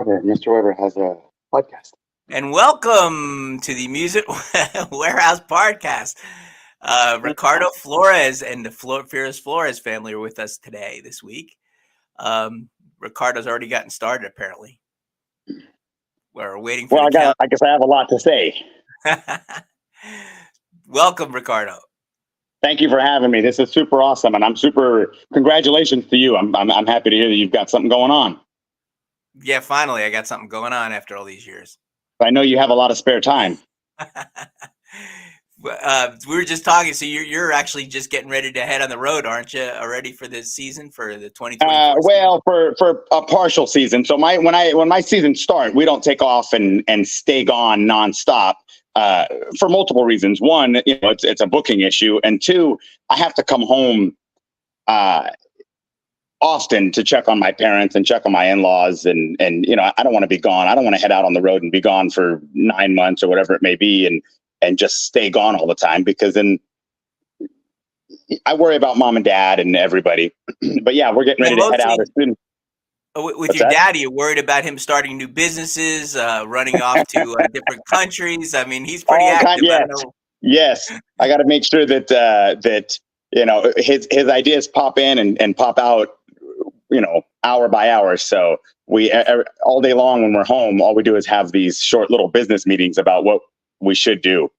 Weber. Mr. Weber has a podcast. And welcome to the Music Warehouse Podcast. Ricardo Flores and the Fierce Flores family are with us this week. Ricardo's already gotten started, apparently. We're waiting for I guess I have a lot to say. Welcome, Ricardo. Thank you for having me. This is super awesome, and congratulations to you. I'm happy to hear that you've got something going on. Yeah, finally, I got something going on after all these years. I know you have a lot of spare time. We were just talking, so you're actually just getting ready to head on the road, aren't you? Already for this season, for the 2024 well, for a partial season. So when my season starts, we don't take off and stay gone nonstop for multiple reasons. One, it's a booking issue, and two, I have to come home often to check on my parents and check on my in-laws, and I don't want to be gone. I don't want to head out on the road and be gone for 9 months or whatever it may be, and just stay gone all the time, because then I worry about mom and dad and everybody. But yeah, we're getting ready to head out as soon. With your dad, are you worried about him starting new businesses, running off to different countries? I mean, he's pretty active. Yes. I got to make sure that his ideas pop in and pop out, hour by hour. So we all day long when we're home, all we do is have these short little business meetings about what we should do.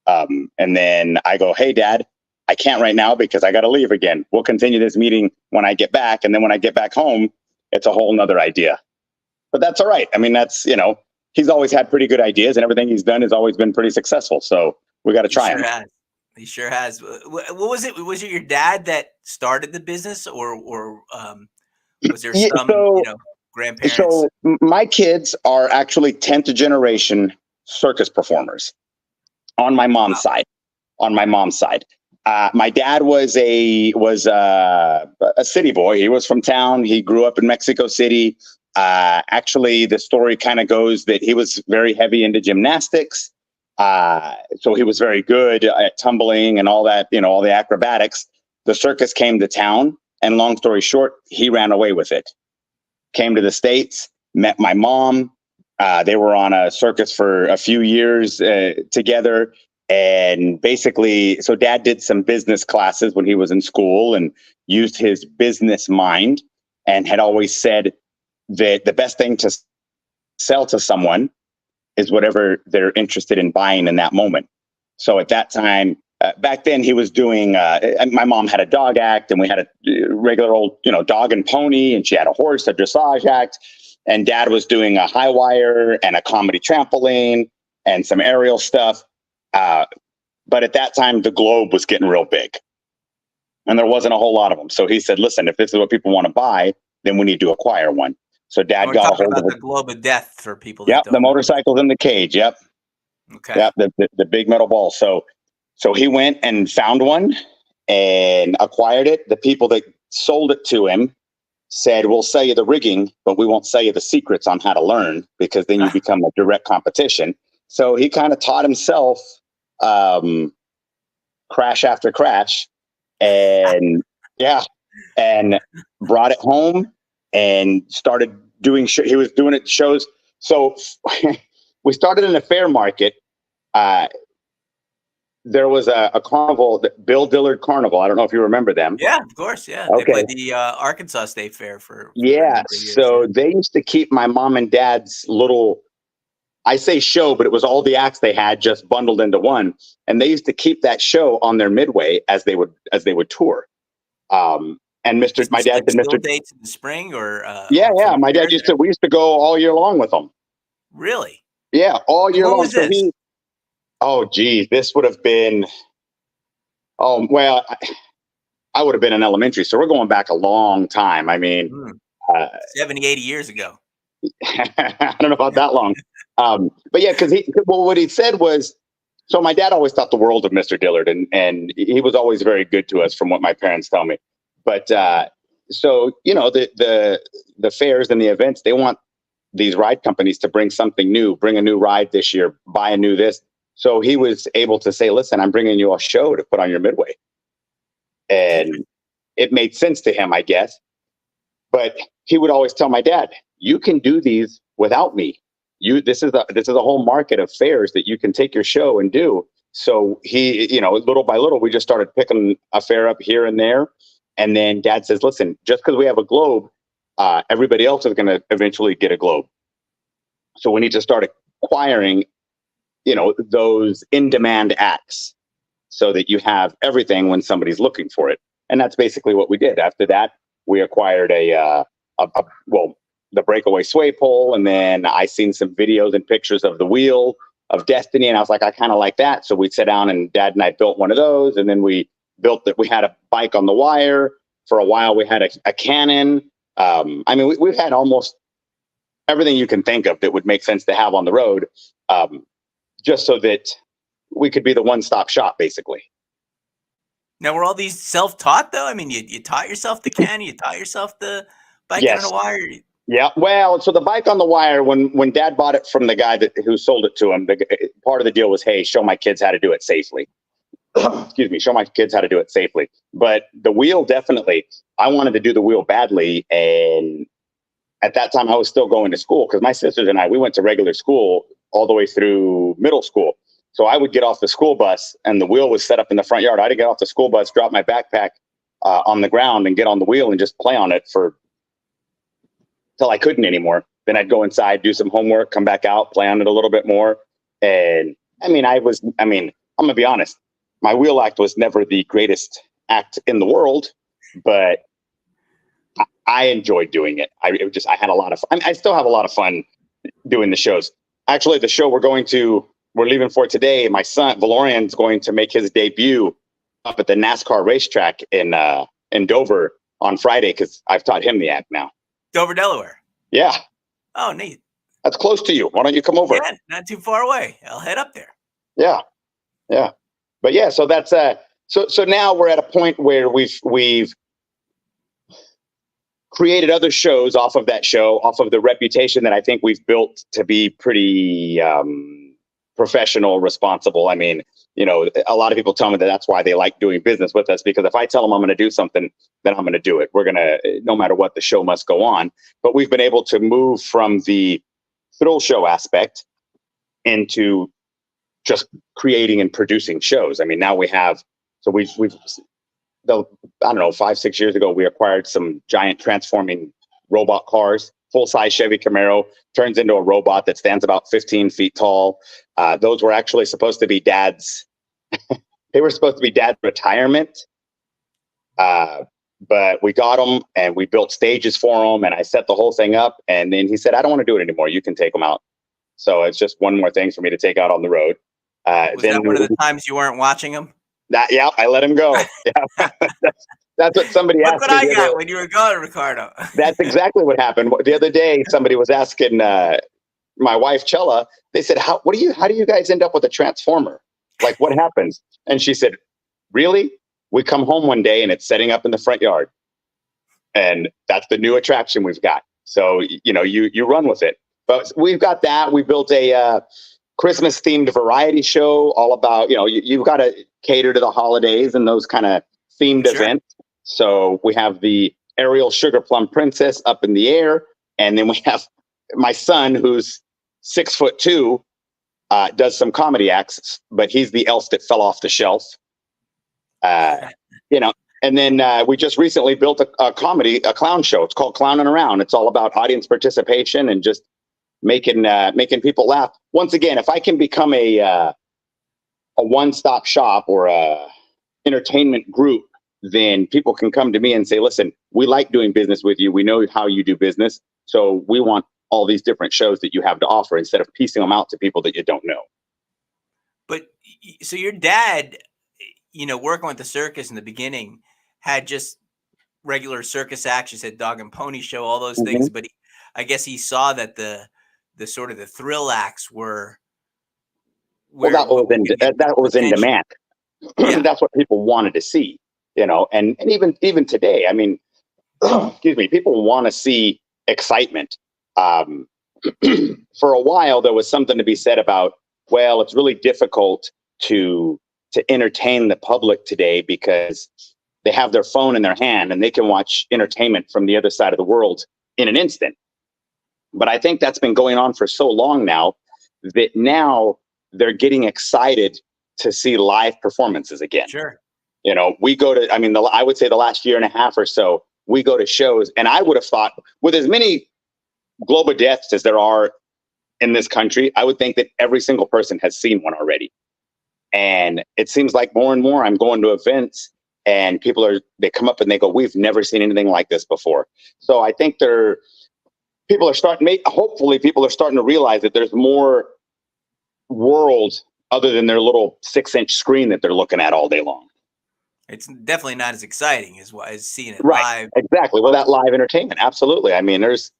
And then I go, "Hey, Dad, I can't right now because I got to leave again. We'll continue this meeting when I get back." And then when I get back home, it's a whole nother idea. But that's all right. I mean, he's always had pretty good ideas, and everything he's done has always been pretty successful. So we got to try him. He sure has. What was it? Was it your dad that started the business, or was there some grandparents? So my kids are actually 10th generation circus performers on my mom's side. My dad was a city boy. He was from town. He grew up in Mexico City. Actually, the story kind of goes that he was very heavy into gymnastics. So he was very good at tumbling and all that, all the acrobatics. The circus came to town, and long story short, he ran away with it. Came to the States, met my mom. They were on a circus for a few years together. And basically, so Dad did some business classes when he was in school and used his business mind, and had always said that the best thing to sell to someone is whatever they're interested in buying in that moment. So at that time, back then he was doing, my mom had a dog act, and we had a regular old, dog and pony, and she had a horse, a dressage act. And Dad was doing a high wire and a comedy trampoline and some aerial stuff. But at that time, the globe was getting real big, and there wasn't a whole lot of them. So he said, "Listen, if this is what people want to buy, then we need to acquire one." So Dad got a hold of the globe of death for people. Yep, the motorcycles in the cage. Yep. Okay. Yep, the big metal ball. So he went and found one and acquired it. The people that sold it to him said, "We'll sell you the rigging, but we won't sell you the secrets on how to learn, because then you become a direct competition." So he kind of taught himself crash after crash, and and brought it home and started doing he was doing it shows. So we started in a fair market. There was a carnival, Bill Dillard Carnival. I don't know if you remember them. Yeah, of course. Yeah. Okay. They played the Arkansas State Fair for yeah. So they used to keep my mom and dad's little, I say show, but it was all the acts they had just bundled into one. And they used to keep that show on their midway as they would tour. And my dad did Mr. dates in the spring, or yeah. My dad we used to go all year long with them. Really? Yeah, all year long. Was this? Oh, geez, this would have been. Oh well, I would have been in elementary, so we're going back a long time. I mean, 70, 80 years ago. I don't know about that long. But yeah, because what he said was, so my dad always thought the world of Mr. Dillard, and he was always very good to us, from what my parents tell me. But so the fairs and the events, they want these ride companies to bring something new, bring a new ride this year, buy a new this. So he was able to say, "Listen, I'm bringing you a show to put on your midway," and it made sense to him, I guess. But he would always tell my dad, "You can do these without me. This is a whole market of fairs that you can take your show and do. So he, little by little, we just started picking a fair up here and there. And then Dad says, listen, just because we have a globe, everybody else is going to eventually get a globe. So we need to start acquiring, those in-demand acts so that you have everything when somebody's looking for it. And that's basically what we did. After that, we acquired the breakaway sway pole. And then I seen some videos and pictures of the wheel of destiny. And I was like, I kind of like that. So we'd sit down and Dad and I built one of those. And then we had a bike on the wire. For a while, we had a cannon. We've had almost everything you can think of that would make sense to have on the road, just so that we could be the one-stop shop, basically. Now, were all these self-taught, though? I mean, you taught yourself the cannon, you taught yourself the bike on the wire? Yeah, well, so the bike on the wire, when Dad bought it from the guy who sold it to him, part of the deal was, hey, show my kids how to do it safely. Excuse me, show my kids how to do it safely. But the wheel, definitely, I wanted to do the wheel badly. And at that time, I was still going to school because my sisters and we went to regular school all the way through middle school. So I would get off the school bus and the wheel was set up in the front yard. I'd get off the school bus, drop my backpack on the ground and get on the wheel and just play on it till I couldn't anymore. Then I'd go inside, do some homework, come back out, play on it a little bit more. And I'm going to be honest. My wheel act was never the greatest act in the world, but I enjoyed doing it. I had a lot of fun. I still have a lot of fun doing the shows. Actually, the show we're leaving for today, my son, Valorian's going to make his debut up at the NASCAR racetrack in Dover on Friday because I've taught him the act now. Dover, Delaware? Yeah. Oh, neat. That's close to you. Why don't you come over? Yeah, not too far away. I'll head up there. Yeah. Yeah. But yeah, so that's so now we're at a point where we've created other shows off of that show, off of the reputation that I think we've built to be pretty professional, responsible. I mean, a lot of people tell me that's why they like doing business with us, because if I tell them I'm going to do something, then I'm going to do it. We're going to, no matter what, the show must go on. But we've been able to move from the thrill show aspect into just creating and producing shows. I mean, now we have, so we've I don't know, 5-6 years ago, we acquired some giant transforming robot cars, full-size Chevy Camaro, turns into a robot that stands about 15 feet tall. Those were actually supposed to be Dad's, they were supposed to be Dad's retirement. But we got them and we built stages for them and I set the whole thing up. And then he said, I don't want to do it anymore. You can take them out. So it's just one more thing for me to take out on the road. Was that one of the times you weren't watching him? Yeah, I let him go. Yeah. That's what somebody asked me. Look what I got when you were gone, Ricardo. That's exactly what happened. The other day, somebody was asking my wife, Chella, they said, how do you guys end up with a transformer? Like, what happens? And she said, really? We come home one day and it's setting up in the front yard. And that's the new attraction we've got. So, you run with it. But we've got that. We built a Christmas themed variety show all about, you've got to cater to the holidays and those kind of themed events. So we have the Ariel Sugar Plum Princess up in the air. And then we have my son, who's 6'2", does some comedy acts, but he's the elf that fell off the shelf. And then we just recently built a clown show. It's called Clowning Around. It's all about audience participation and just making people laugh. Once again, if I can become a one-stop shop or a entertainment group, then people can come to me and say, listen, we like doing business with you. We know how you do business. So we want all these different shows that you have to offer instead of piecing them out to people that you don't know. But so your dad, working with the circus in the beginning, had just regular circus acts. You said dog and pony show, all those things. But I guess he saw that the sort of the thrill acts were. That was in demand. Yeah. That's what people wanted to see, and even today, I mean, excuse me, people want to see excitement. For a while, there was something to be said about, well, it's really difficult to entertain the public today because they have their phone in their hand and they can watch entertainment from the other side of the world in an instant. But I think that's been going on for so long now that now they're getting excited to see live performances again. Sure. You know, we go to, I mean, I would say the last year and a half or so, we go to shows, and I would have thought with as many global deaths as there are in this country, I would think that every single person has seen one already. And it seems like more and more I'm going to events and they come up and they go, we've never seen anything like this before. So I think hopefully people are starting to realize that there's more world other than their little 6-inch screen that they're looking at all day long. It's definitely not as exciting as seeing it Right, live. exactly. Well, that live entertainment, absolutely. I mean, there's,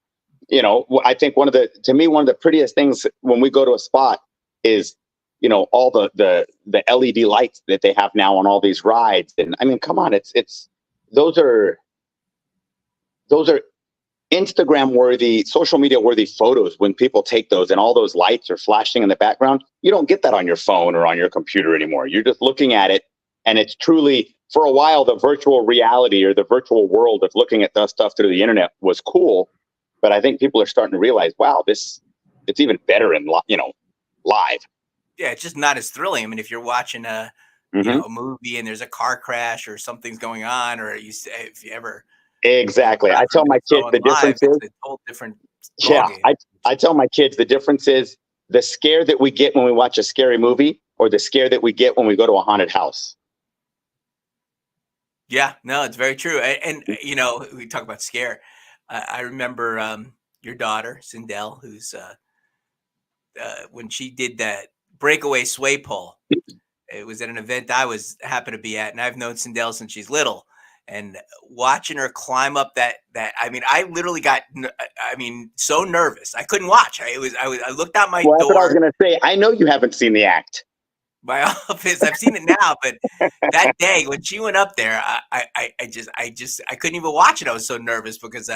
you know, I think one of the prettiest things when we go to a spot is, you know, all the LED lights that they have now on all these rides. And I mean, come on, those are Instagram worthy, social media worthy photos when people take those and all those lights are flashing in the background. You don't get that on your phone or on your computer anymore. You're just looking at it, and it's truly, for a while, the virtual reality or the virtual world of looking at that stuff through the internet was cool. But I think people are starting to realize, wow, it's even better in live. Yeah, it's just not as thrilling. I mean, if you're watching a movie and there's a car crash or something's going on, or if you ever Exactly. I tell my kids the difference is it's a whole different yeah. I tell my kids the difference is the scare that we get when we watch a scary movie or the scare that we get when we go to a haunted house. Yeah, no, it's very true. And you know, we talk about scare. I remember your daughter, Sindel, who's when she did that breakaway sway pole. It was at an event I happened to be at, and I've known Sindel since she's little. And watching her climb up that I mean, I literally got so nervous I couldn't watch. I looked out my door. That's what I was going to say. I know you haven't seen the act. My office. I've seen it now, but that day when she went up there, I couldn't even watch it. I was so nervous because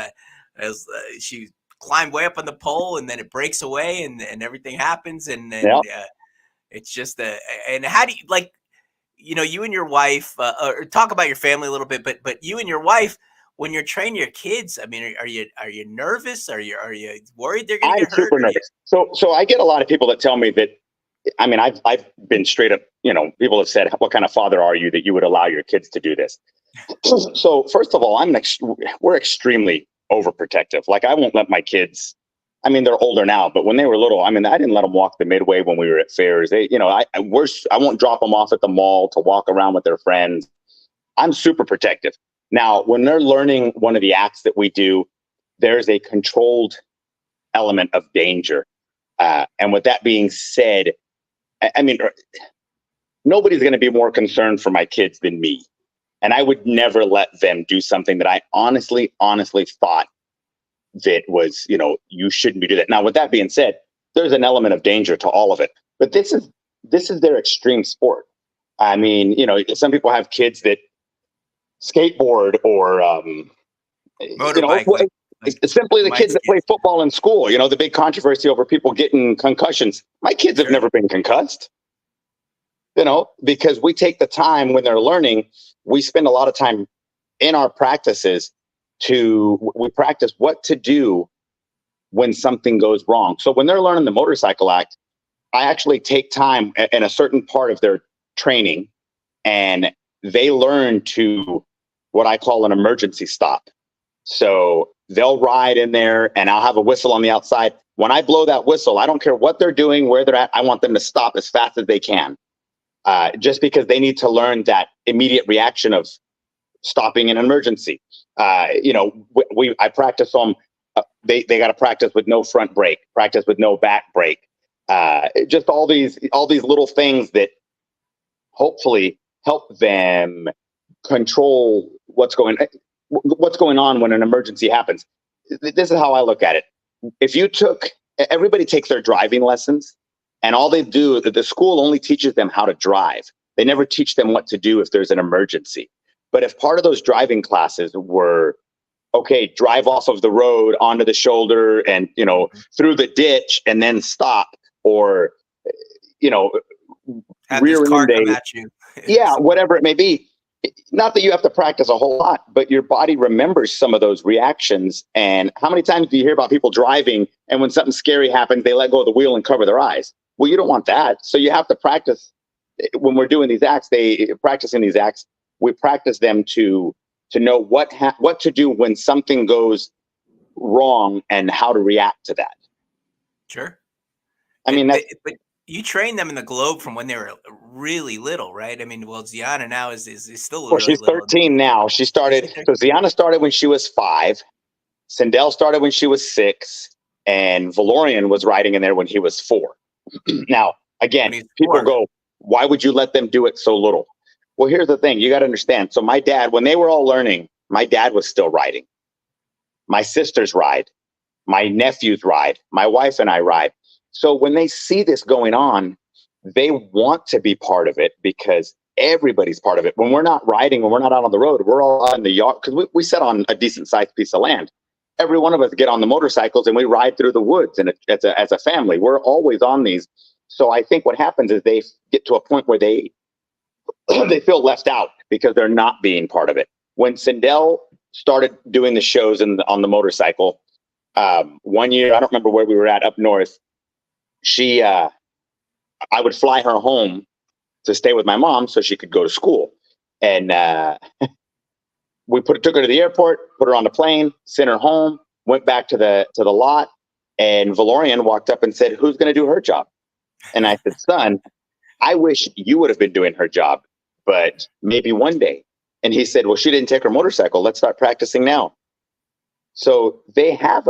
she climbed way up on the pole and then it breaks away and everything happens and it's just and how do you like, you know, you and your wife or talk about your family a little bit, but you and your wife, when you're training your kids, I mean, are you nervous? Are you worried they're going to get hurt? I'm super nervous. So I get a lot of people that tell me that. I mean, I've been straight up. You know, people have said, "What kind of father are you that you would allow your kids to do this?" So first of all, we're extremely overprotective. Like I won't let my kids. I mean, they're older now, but when they were little, I mean, I didn't let them walk the Midway when we were at fairs. I won't drop them off at the mall to walk around with their friends. I'm super protective. Now, when they're learning one of the acts that we do, there's a controlled element of danger. And with that being said, I mean, nobody's going to be more concerned for my kids than me. And I would never let them do something that I honestly thought that was, you know, you shouldn't be doing that. Now, with that being said, there's an element of danger to all of it. But this is their extreme sport. I mean, you know, some people have kids that skateboard or, motorbike. You know, simply the kids that play football in school, you know, the big controversy over people getting concussions. My kids have never been concussed, you know, because we take the time when they're learning. We spend a lot of time in our practices we practice what to do when something goes wrong. So when they're learning the motorcycle act, I actually take time in a certain part of their training and they learn to what I call an emergency stop. So they'll ride in there and I'll have a whistle on the outside. When I blow that whistle, I don't care what they're doing, where they're at. I want them to stop as fast as they can. Just because they need to learn that immediate reaction of stopping in an emergency. You know, I practice them. They got to practice with no front brake, practice with no back brake. Just all these little things that hopefully help them control what's going on when an emergency happens. This is how I look at it. If everybody takes their driving lessons and all they do, the school only teaches them how to drive. They never teach them what to do if there's an emergency. But if part of those driving classes were, okay, drive off of the road onto the shoulder and, you know, through the ditch and then stop, or, you know, have this car come at you. Yeah, whatever it may be. not that you have to practice a whole lot, but your body remembers some of those reactions. And how many times do you hear about people driving and when something scary happens, they let go of the wheel and cover their eyes? Well, you don't want that. So you have to practice. When we're doing these acts, practicing these acts, we practice them to know what to do when something goes wrong and how to react to that. Sure. I mean, but you trained them in the Globe from when they were really little, right? I mean, well, Ziana now is still well, really she's little. 13 now. She started. So Ziana started when she was 5. Sindel started when she was 6, and Valorian was riding in there when he was 4. Now, again, people go, why would you let them do it so little? Well, here's the thing. You got to understand. So my dad, when they were all learning, my dad was still riding. My sisters ride. My nephews ride. My wife and I ride. So when they see this going on, they want to be part of it because everybody's part of it. When we're not riding, when we're not out on the road, we're all out in the yard because we sit on a decent sized piece of land. Every one of us get on the motorcycles and we ride through the woods and as a family. We're always on these. So I think what happens is they get to a point where they feel left out because they're not being part of it. When Sindel started doing the shows on the motorcycle, one year, I don't remember where we were at up north, I would fly her home to stay with my mom so she could go to school. And we took her to the airport, put her on the plane, sent her home, went back to the lot, and Valorian walked up and said, "Who's going to do her job?" And I said, "Son, I wish you would have been doing her job, but maybe one day." And he said, "Well, she didn't take her motorcycle. Let's start practicing now." So they have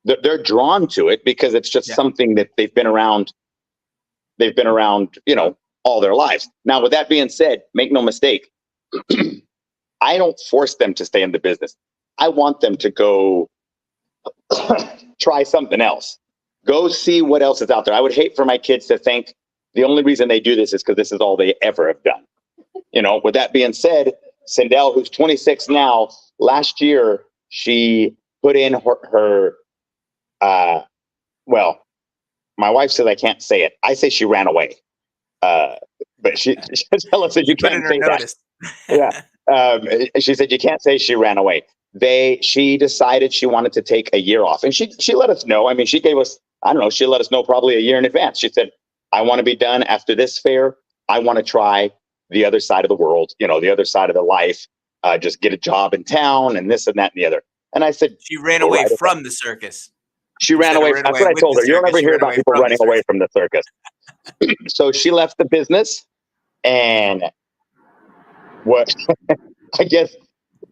they're drawn to it because it's just something that they've been around, all their lives. Now, with that being said, make no mistake, I don't force them to stay in the business. I want them to go try something else. Go see what else is out there. I would hate for my kids to think the only reason they do this is because this is all they ever have done. With that being said, Sindel, who's 26 now, last year, she put in her well, my wife says I can't say it. I say she ran away. But she Stella said you can't say that. Yeah. She said you can't say she ran away. She decided she wanted to take a year off. And she let us know. I mean, she gave us, I don't know, she let us know probably a year in advance. She said, I want to be done after this fair. I want to try the other side of the world, the other side of the life, just get a job in town and this and that and the other. And I said, she ran away from the circus. She ran away. That's what I told her. You don't ever hear about people running away from the circus. So she left the business, and what I guess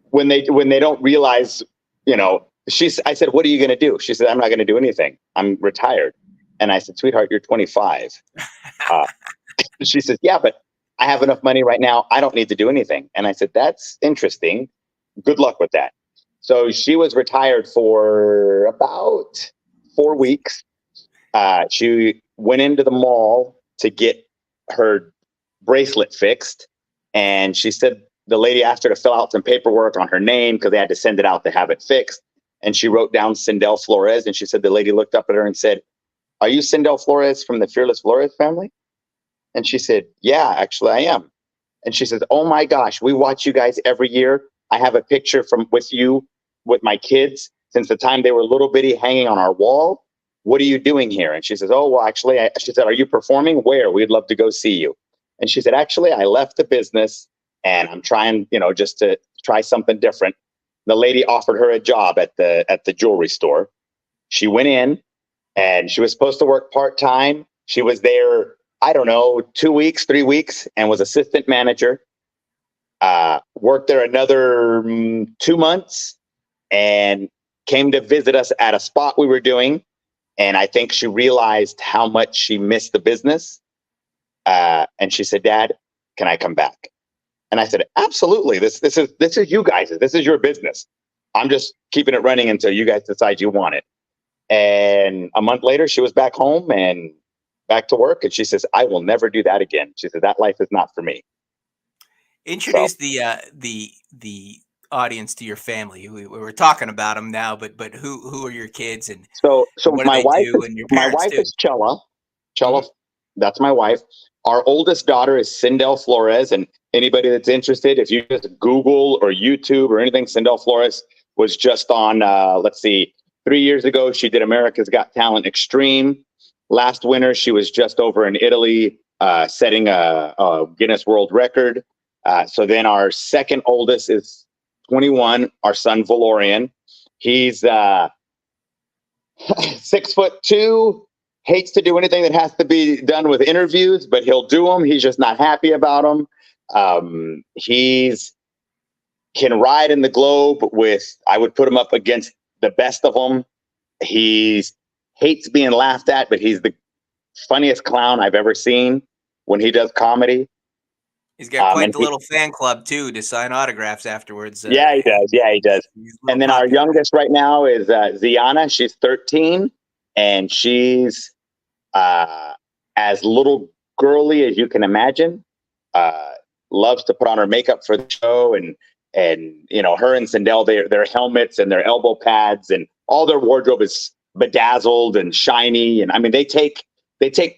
when they don't realize, I said, "What are you going to do?" She said, "I'm not going to do anything. I'm retired." And I said, "Sweetheart, you're 25." She says, "Yeah, but I have enough money right now. I don't need to do anything." And I said, "That's interesting. Good luck with that." So she was retired for about 4 weeks. She went into the mall to get her bracelet fixed. And she said the lady asked her to fill out some paperwork on her name because they had to send it out to have it fixed. And she wrote down Sindel Flores. And she said the lady looked up at her and said, "Are you Sindel Flores from the Fearless Flores family?" And she said, "Yeah, actually I am." And she says, "Oh my gosh, we watch you guys every year. I have a picture with you with my kids since the time they were little bitty hanging on our wall. What are you doing here?" And she says, "Oh, well, actually," she said, "Are you performing? Where? We'd love to go see you." And she said, "Actually, I left the business and I'm trying, just to try something different." The lady offered her a job at the jewelry store. She went in and she was supposed to work part-time. She was there, I don't know, 2 weeks, 3 weeks, and was assistant manager. Worked there another 2 months and came to visit us at a spot we were doing. And I think she realized how much she missed the business. And she said, "Dad, can I come back?" And I said, "Absolutely. This is you guys. This is your business. I'm just keeping it running until you guys decide you want it." And a month later, she was back home and back to work. And she says, "I will never do that again." She said, "That life is not for me." Introduce the audience to your family. We were talking about them now, but who are your kids and so what do my they wife do and your parents my wife too? is Chella. Chella, that's my wife. Our oldest daughter is Sindel Flores, and anybody that's interested, if you just Google or YouTube or anything, Sindel Flores was just on, let's see, 3 years ago, she did America's Got Talent Extreme. Last winter, she was just over in Italy, setting a Guinness World Record. So then our second oldest is 21, our son Valorian. He's 6'2", hates to do anything that has to be done with interviews, but he'll do them. He's just not happy about them. He's can ride in the globe with, I would put him up against the best of them. He hates being laughed at, but he's the funniest clown I've ever seen when he does comedy. He's got quite the little fan club too to sign autographs afterwards. Yeah, he does. Yeah, he does. And then our youngest right now is Ziana. She's 13, and she's as little girly as you can imagine. Loves to put on her makeup for the show, and you know, her and Sindel, their helmets and their elbow pads and all their wardrobe is bedazzled and shiny. And I mean, they take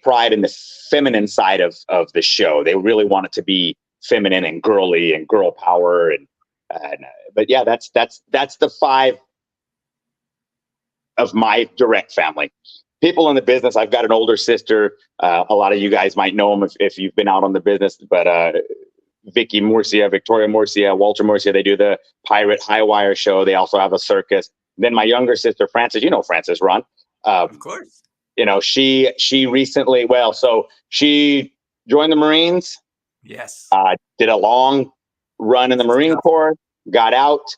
pride in the feminine side of the show. They really want it to be feminine and girly and girl power. But yeah, that's the 5 of my direct family. People in the business, I've got an older sister. A lot of you guys might know them if you've been out on the business, but Victoria Murcia, Walter Murcia, they do the Pirate High Wire show. They also have a circus. Then my younger sister, Frances, you know Frances, Ron. Of course. You know, she recently, so she joined the Marines. Yes. Did a long run in the Marine Corps, got out,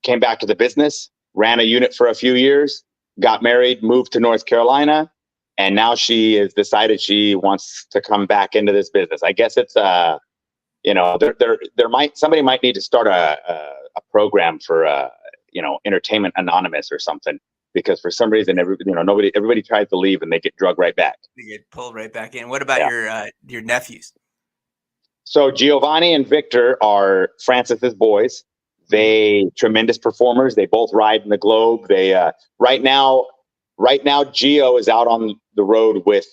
came back to the business, ran a unit for a few years, got married, moved to North Carolina, and now she has decided she wants to come back into this business. I guess it's you know, somebody might need to start a program for Entertainment Anonymous or something, because for some reason everybody tries to leave and they get drugged right back. They get pulled right back in. What about your nephews? So Giovanni and Victor are Francis's boys. They tremendous performers. They both ride in the globe. They right now Gio is out on the road with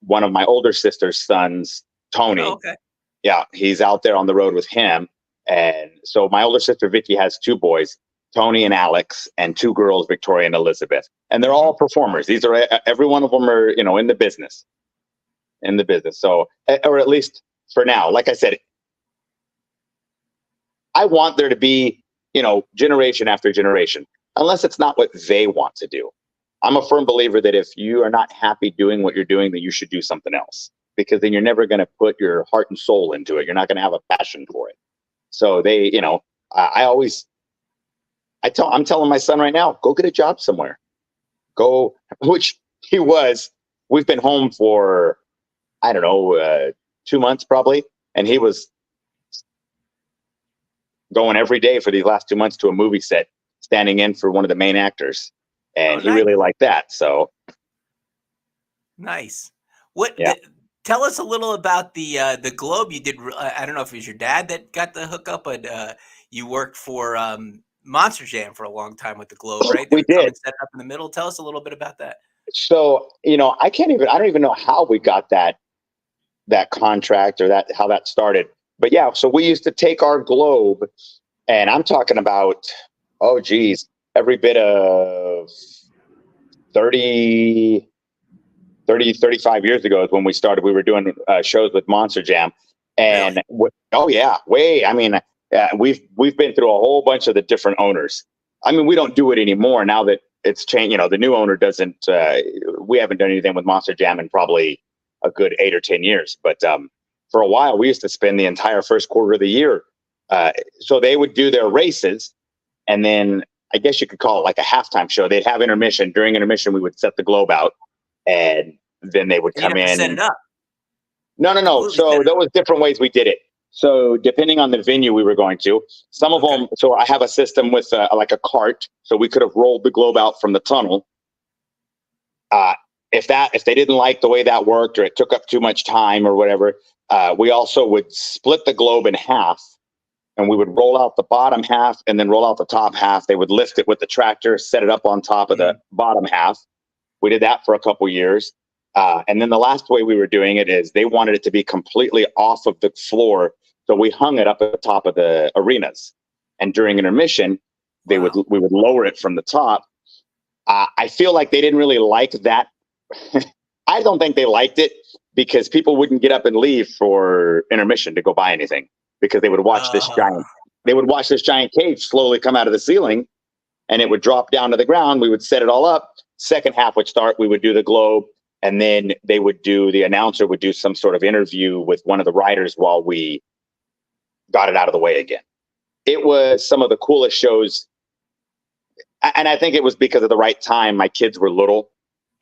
one of my older sister's sons, Tony. Oh, okay. Yeah, he's out there on the road with him. And so my older sister Vicky has 2 boys, Tony and Alex, and 2 girls, Victoria and Elizabeth. And they're all performers. These are every one of them are, in the business. So, or at least for now, like I said, I want there to be, generation after generation, unless it's not what they want to do. I'm a firm believer that if you are not happy doing what you're doing, that you should do something else, because then you're never going to put your heart and soul into it. You're not going to have a passion for it. So I'm telling my son right now, go get a job somewhere. Which he was. We've been home for, 2 months probably. And he was going every day for these last 2 months to a movie set, standing in for one of the main actors. And he really liked that. So nice. Tell us a little about the Globe you did. I don't know if it was your dad that got the hookup, but you worked for Monster Jam for a long time with the Globe, right? We did. Set up in the middle. Tell us a little bit about that. So, I don't even know how we got that contract or how that started. But yeah, so we used to take our Globe, and I'm talking about, every bit of 35 years ago is when we started. We were doing shows with Monster Jam, and we've been through a whole bunch of the different owners. I mean, we don't do it anymore now that it's changed. The new owner doesn't. We haven't done anything with Monster Jam in probably a good 8 or 10 years. But for a while, we used to spend the entire first quarter of the year. So they would do their races, and then I guess you could call it like a halftime show. They'd have intermission. During intermission, we would set the Globe out, and then they would come in. Set it up. No. So there was different ways we did it. So depending on the venue we were going to, some of them. So I have a system with like a cart, so we could have rolled the Globe out from the tunnel. If they didn't like the way that worked, or it took up too much time or whatever, we also would split the Globe in half. And we would roll out the bottom half and then roll out the top half. They would lift it with the tractor, set it up on top of the bottom half. We did that for a couple years. And then the last way we were doing it is they wanted it to be completely off of the floor. So we hung it up at the top of the arenas. And during intermission, we would lower it from the top. I feel like they didn't really like that. I don't think they liked it because people wouldn't get up and leave for intermission to go buy anything because they would watch this giant cage slowly come out of the ceiling, and it would drop down to the ground. We would set it all up. Second half would start. We would do the globe, and then the announcer would do some sort of interview with one of the riders while we got it out of the way again. It was some of the coolest shows. And I think it was because of the right time. My kids were little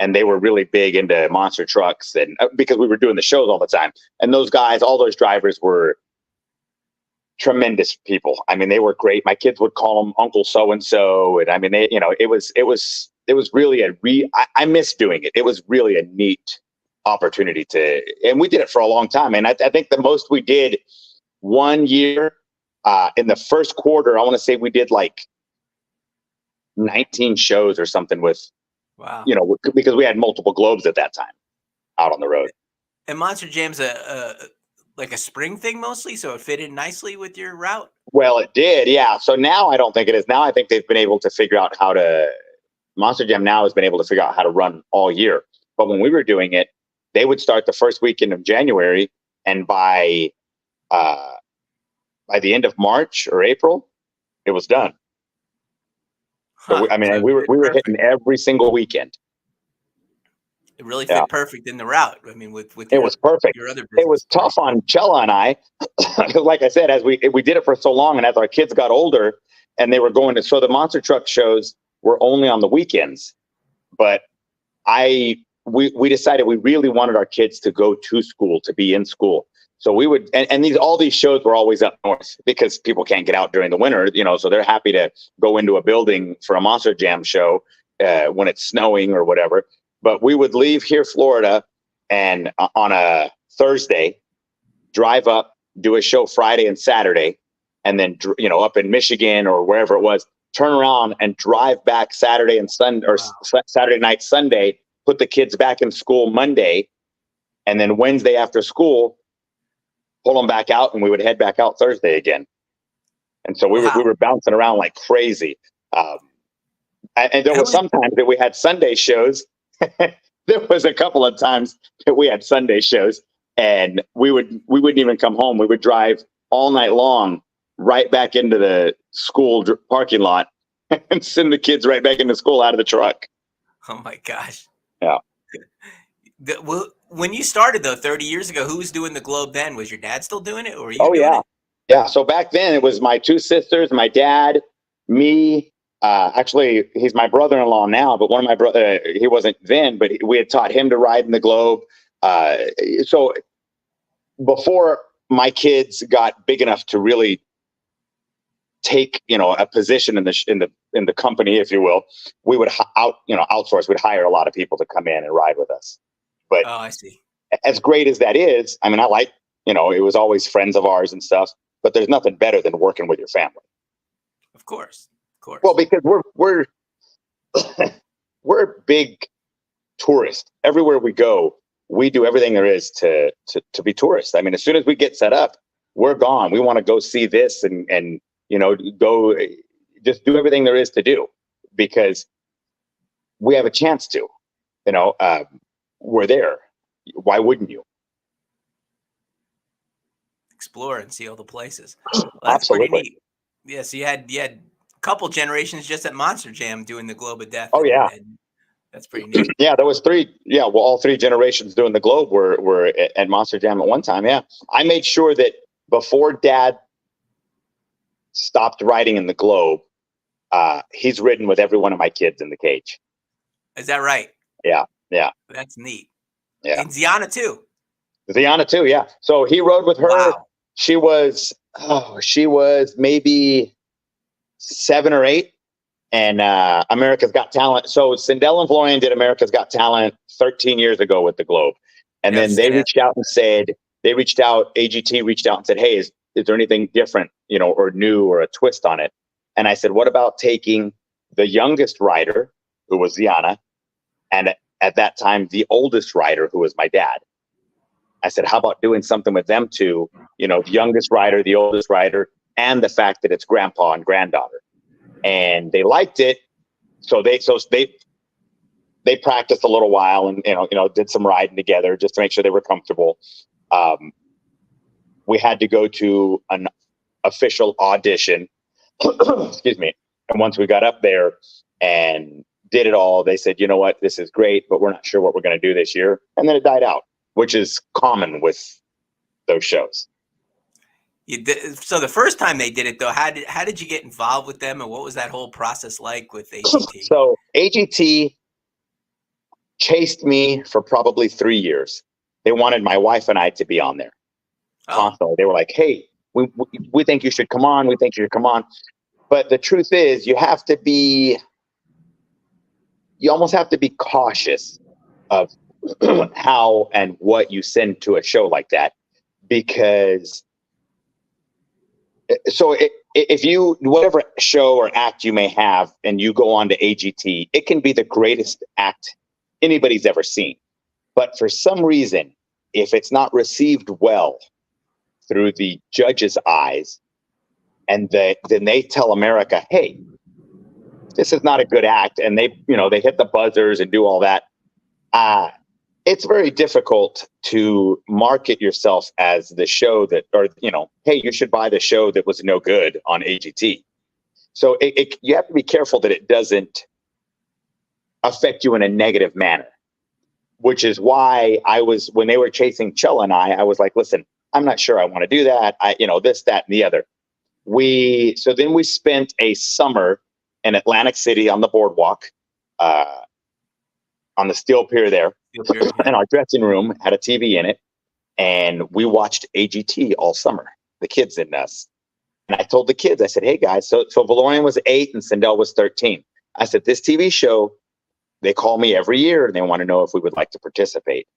and they were really big into monster trucks, and because we were doing the shows all the time. And those guys, all those drivers were tremendous people. I mean, they were great. My kids would call them Uncle So-and-so. And I mean, it was really I miss doing it. It was really a neat opportunity and we did it for a long time. And I think the most we did one year, in the first quarter, I want to say we did like 19 shows or something with, because we had multiple globes at that time out on the road. And Monster Jam's like a spring thing mostly, so it fit in nicely with your route? Well, it did, yeah. So now I don't think it is. Now I think they've been able to figure out Monster Jam now has been able to figure out how to run all year. But when we were doing it, they would start the first weekend of January, and by the end of March or April, it was done. So we were hitting every single weekend. It really fit perfect in the route. I mean, with it was perfect. Your other business. It was tough on Chella and I, because like I said, as we did it for so long, and as our kids got older, and they were going to, so the monster truck shows were only on the weekends. But we decided we really wanted our kids to go to school, to be in school. So we would, and all these shows were always up north because people can't get out during the winter, so they're happy to go into a building for a Monster Jam show when it's snowing or whatever. But we would leave here, Florida, and on a Thursday, drive up, do a show Friday and Saturday, and then, up in Michigan or wherever it was, turn around and drive back Saturday and Sunday, or Saturday night, Sunday, put the kids back in school Monday, and then Wednesday after school, pull them back out, and we would head back out Thursday again. And so we were bouncing around like crazy. And there was sometimes that we had Sunday shows. There was a couple of times that we had Sunday shows, and we wouldn't even come home. We would drive all night long right back into the school parking lot and send the kids right back into school out of the truck. Oh my gosh. Yeah. When you started, though, 30 years ago, who was doing the globe then? Was your dad still doing it, or were you? Oh, yeah. Yeah. So back then it was my two sisters, my dad, me. Actually, he's my brother-in-law now, but one of my brother, he wasn't then, but we had taught him to ride in the globe. So before my kids got big enough to really take, a position in the company, if you will, we would outsource. We'd hire a lot of people to come in and ride with us. But I see. As great as that is, I mean, I like, it was always friends of ours and stuff, but there's nothing better than working with your family. Of course. Well, because we're big tourists. Everywhere we go, we do everything there is to be tourists. I mean, as soon as we get set up, we're gone. We want to go see this and go just do everything there is to do because we have a chance to. We're there. Why wouldn't you? Explore and see all the places. Well, that's Absolutely. Pretty neat. Yeah, so you had couple generations just at Monster Jam doing the Globe of Death. And that's pretty neat. Yeah, there was three. Yeah, well, all three generations doing the Globe were at Monster Jam at one time. Yeah, I made sure that before Dad stopped riding in the Globe, he's ridden with every one of my kids in the cage. Is that right? Yeah. That's neat. Yeah, and Ziana too. Yeah. So he rode with her. Wow. She was maybe 7 or 8, and America's Got Talent. So Sindel and Florian did America's Got Talent 13 years ago with the Globe, and then they reached out and said AGT reached out and said, hey, is there anything different, or new or a twist on it? And I said, what about taking the youngest rider, who was Ziana, and at that time, the oldest rider, who was my dad. I said, how about doing something with them two, the youngest rider, the oldest rider, and the fact that it's grandpa and granddaughter. And they liked it. So they practiced a little while and, did some riding together just to make sure they were comfortable. We had to go to an official audition. Excuse me. And once we got up there and did it all, they said, you know what, this is great, but we're not sure what we're going to do this year. And then it died out, which is common with those shows. So the first time they did it, though, how did you get involved with them, and what was that whole process like with AGT? So AGT chased me for probably 3 years. They wanted my wife and I to be on there constantly. They were like, hey, we think you should come on. We think you should come on. But the truth is, you almost have to be cautious of how and what you send to a show like that, because if you, whatever show or act you may have, and you go on to AGT, it can be the greatest act anybody's ever seen. But for some reason, if it's not received well through the judge's eyes, and then they tell America, hey, this is not a good act, and they hit the buzzers and do all that, it's very difficult to market yourself as the show that, or, hey, you should buy the show that was no good on AGT. So you have to be careful that it doesn't affect you in a negative manner, which is why when they were chasing Chella and I was like, listen, I'm not sure I want to do that. This, that, and the other. So then we spent a summer in Atlantic City on the boardwalk, on the steel pier there. And our dressing room had a TV in it, and we watched AGT all summer, the kids and us. And I told the kids, I said, hey guys, so Valorian was 8 and Sindel was 13. I said, this TV show, they call me every year and they want to know if we would like to participate.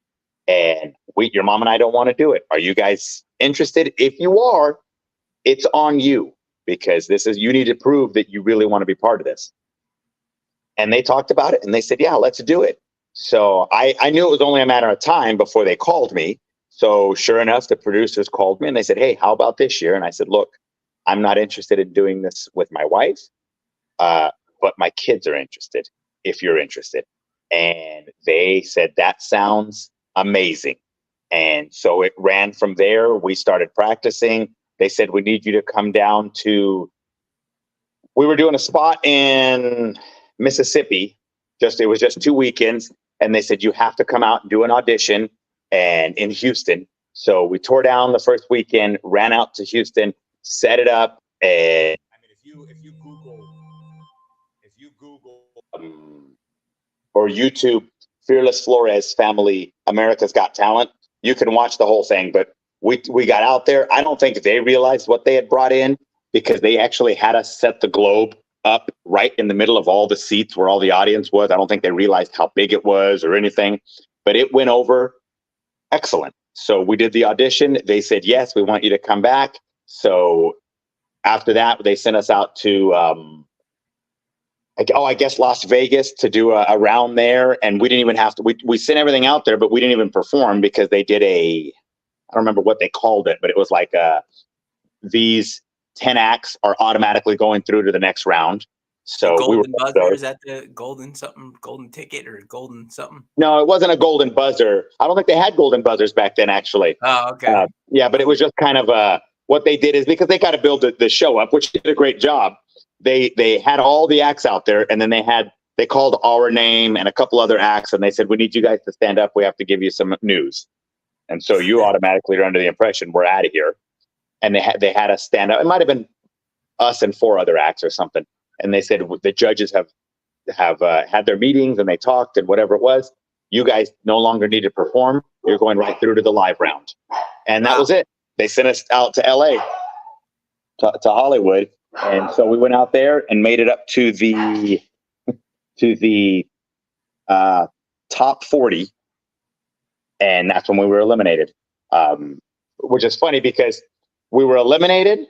And your mom and I don't want to do it. Are you guys interested? If you are, it's on you, because you need to prove that you really want to be part of this. And they talked about it and they said, yeah, let's do it. So I knew it was only a matter of time before they called me. So sure enough, the producers called me and they said, hey, how about this year? And I said, look, I'm not interested in doing this with my wife, but my kids are interested, if you're interested. And they said, that sounds amazing. And so it ran from there. We started practicing. They said, we need you to come down we were doing a spot in Mississippi. It was just 2 weekends. And they said, you have to come out and do an audition in Houston. So we tore down the first weekend, ran out to Houston, set it up. And I mean, if you Google or YouTube Fearless Flores Family America's Got Talent, you can watch the whole thing. But we got out there. I don't think they realized what they had brought in, because they actually had us set the globe up right in the middle of all the seats where all the audience was. I don't think they realized how big it was or anything, but it went over excellent. So we did the audition. They said, yes, we want you to come back. So after that, they sent us out to, I guess Las Vegas to do a round there. And we didn't even have to, we sent everything out there, but we didn't even perform, because they did I don't remember what they called it, but it was like these 10 acts are automatically going through to the next round. So golden buzzer, is that the golden ticket or golden something? No, it wasn't a golden buzzer. I don't think they had golden buzzers back then, actually. Oh, okay. Yeah, but it was just kind of what they did is, because they got to build the show up, which did a great job. They had all the acts out there, and then they called our name and a couple other acts, and they said, we need you guys to stand up. We have to give you some news. And so you automatically are under the impression we're out of here. And they had us stand up. It might have been us and 4 other acts or something. And they said, the judges have had their meetings and they talked and whatever it was. You guys no longer need to perform. You're going right through to the live round. And that was it. They sent us out to LA, to Hollywood. And so we went out there and made it up to the top 40. And that's when we were eliminated, which is funny because we were eliminated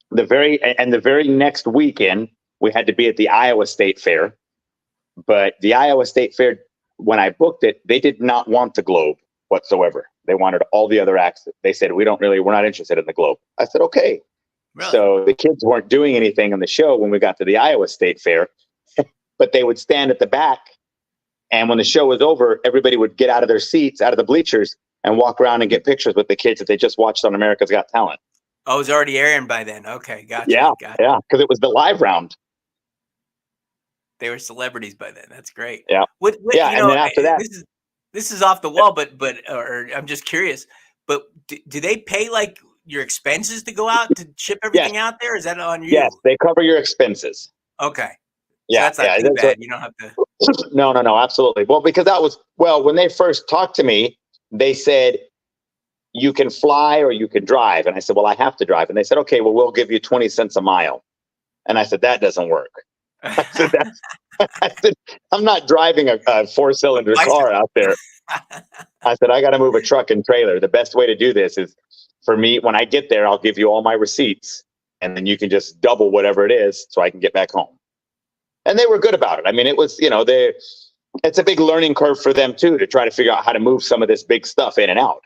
the very next weekend. We had to be at the Iowa State Fair, but the Iowa State Fair when I booked it, they did not want the globe whatsoever. They wanted all the other acts. They said, we're not interested in the globe. I said, okay. Really? So the kids weren't doing anything on the show when we got to the Iowa State Fair, but they would stand at the back. And when the show was over, everybody would get out of their seats, out of the bleachers, and walk around and get pictures with the kids that they just watched on America's Got Talent. Oh, it was already airing by then. Okay, gotcha. Yeah, gotcha. yeah, because it was the live round. They were celebrities by then. That's great. Yeah, yeah. And then after that, this is off the wall, but or I'm just curious. But do they pay like your expenses to go out to ship everything out there? Is that on you? Yes, they cover your expenses. Okay. Yeah, so that's not too bad. You don't have to. No, absolutely. Well, because when they first talked to me, they said, you can fly or you can drive. And I said, well, I have to drive. And they said, okay, well, we'll give you 20 cents a mile. And I said, that doesn't work. I said, I'm not driving a 4-cylinder car out there. I said, I got to move a truck and trailer. The best way to do this is for me, when I get there, I'll give you all my receipts and then you can just double whatever it is so I can get back home. And they were good about it. I mean, it was, it's a big learning curve for them too, to try to figure out how to move some of this big stuff in and out.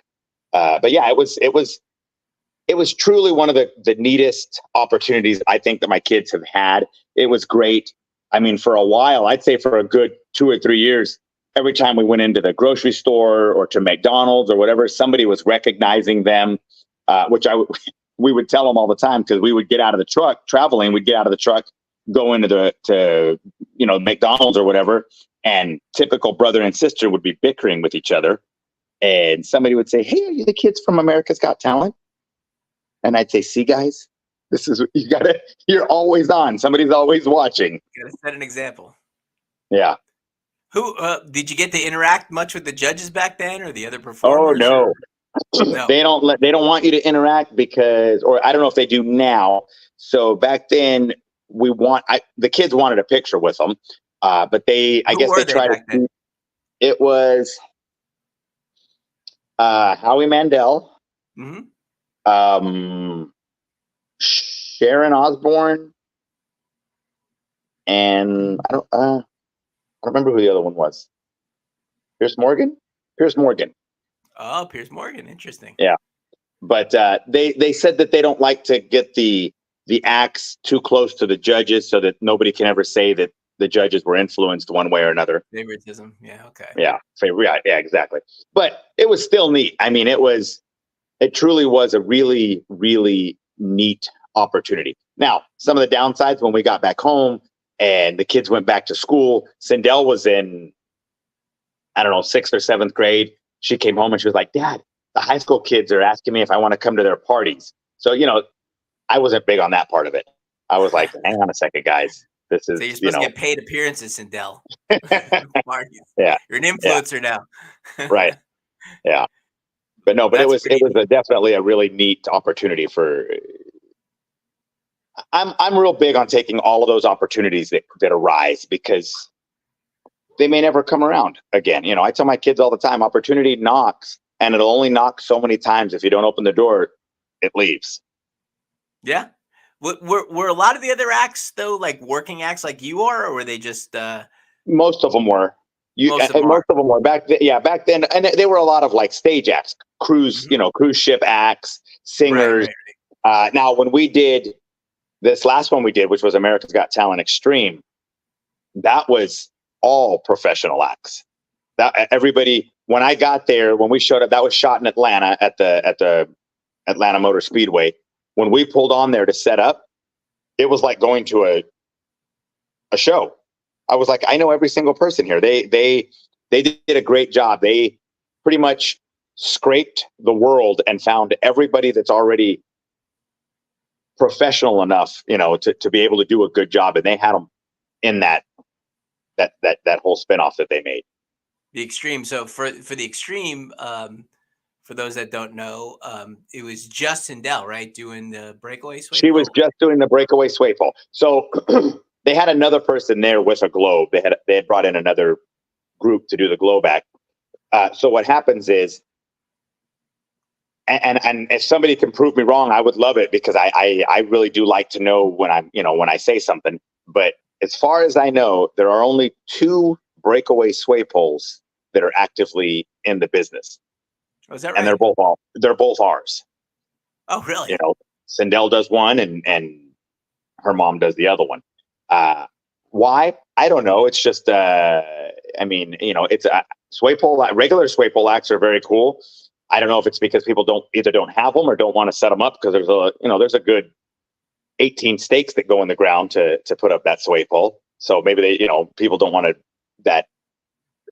But yeah, it was truly one of the neatest opportunities I think that my kids have had. It was great. I mean, for a while, I'd say for a good 2 or 3 years, every time we went into the grocery store or to McDonald's or whatever, somebody was recognizing them, which we would tell them all the time, because we would get out of the truck traveling. We'd get out of the truck, go into McDonald's or whatever, and typical brother and sister would be bickering with each other. And somebody would say, hey, are you the kids from America's Got Talent? And I'd say, see, guys, you're always on. Somebody's always watching. You gotta set an example. Yeah. Who did you get to interact much with the judges back then, or the other performers? Oh, no. No. They don't want you to interact because, or I don't know if they do now. So back then the kids wanted a picture with them. But I guess they tried to. It was Howie Mandel, Sharon Osbourne, and I don't remember who the other one was. Pierce Morgan. Oh, Pierce Morgan, interesting. Yeah, but they said that they don't like to get the acts too close to the judges, so that nobody can ever say that the judges were influenced one way or another. Favoritism. Yeah. Okay. Yeah. Yeah, exactly. But it was still neat. I mean, it truly was a really, really neat opportunity. Now, some of the downsides when we got back home and the kids went back to school, Sindel was in, I don't know, 6th or 7th grade. She came home and she was like, Dad, the high school kids are asking me if I want to come to their parties. So, I wasn't big on that part of it. I was like, hang on a second, guys. This is, so you're supposed to get paid appearances, Sindel. Yeah. You're an influencer now. Right. Yeah. But no, but it was definitely a really neat opportunity I'm real big on taking all of those opportunities that arise, because they may never come around again. I tell my kids all the time, opportunity knocks, and it'll only knock so many times. If you don't open the door, it leaves. Yeah. Were a lot of the other acts though, like working acts like you are, or were they just? Most of them were. Most of them were back then. Yeah, back then, and they were a lot of like stage acts, cruise ship acts, singers. Right. Now, when we did this last one we did, which was America's Got Talent Extreme, that was all professional acts. That everybody, when I got there, when we showed up, that was shot in Atlanta at the Atlanta Motor Speedway. When we pulled on there to set up, it was like going to a show. I was like, I know every single person here. They did a great job. They pretty much scraped the world and found everybody that's already professional enough, to be able to do a good job. And they had them in that whole spinoff that they made. The Extreme. So for the Extreme, for those that don't know, it was just Sindel, right, doing the breakaway sway pole? She was just doing the breakaway sway pole. So they had another person there with a globe. They had brought in another group to do the globe act. So what happens is, and if somebody can prove me wrong, I would love it, because I really do like to know when I say something. But as far as I know, there are only 2 breakaway sway poles that are actively in the business. Oh, is that And right? they're both ours. Oh, really? You know, Sindel does one and her mom does the other one. Why? I don't know. It's just, I mean, you know, it's a sway pole. Regular sway pole acts are very cool. I don't know if it's because people don't have them or don't want to set them up, because there's a good 18 stakes that go in the ground to put up that sway pole. So maybe people don't want that